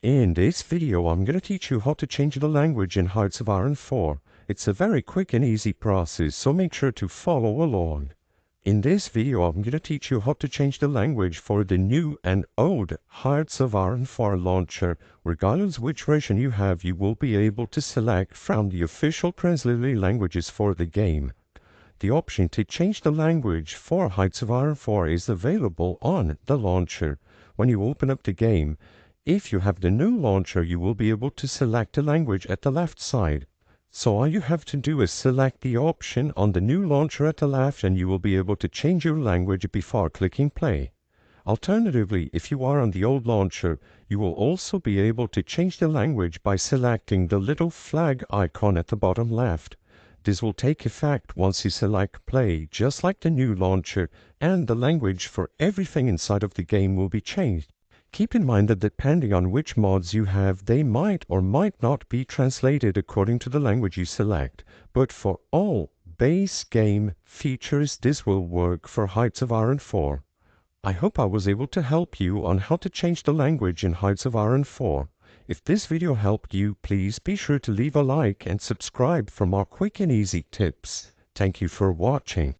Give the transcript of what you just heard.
In this video, I'm going to teach you how to change the language in Hearts of Iron 4. It's a very quick and easy process, so make sure to follow along. In this video, I'm going to teach you how to change the language for the new and old Hearts of Iron 4 launcher. Regardless which version you have, you will be able to select from the official translated languages for the game. The option to change the language for Hearts of Iron 4 is available on the launcher. When you open up the game, if you have the new launcher, you will be able to select the language at the left side. So all you have to do is select the option on the new launcher at the left and you will be able to change your language before clicking play. Alternatively, if you are on the old launcher, you will also be able to change the language by selecting the little flag icon at the bottom left. This will take effect once you select play, just like the new launcher, and the language for everything inside of the game will be changed. Keep in mind that depending on which mods you have, they might or might not be translated according to the language you select. But for all base game features, this will work for Hearts of Iron 4. I hope I was able to help you on how to change the language in Hearts of Iron 4. If this video helped you, please be sure to leave a like and subscribe for more quick and easy tips. Thank you for watching.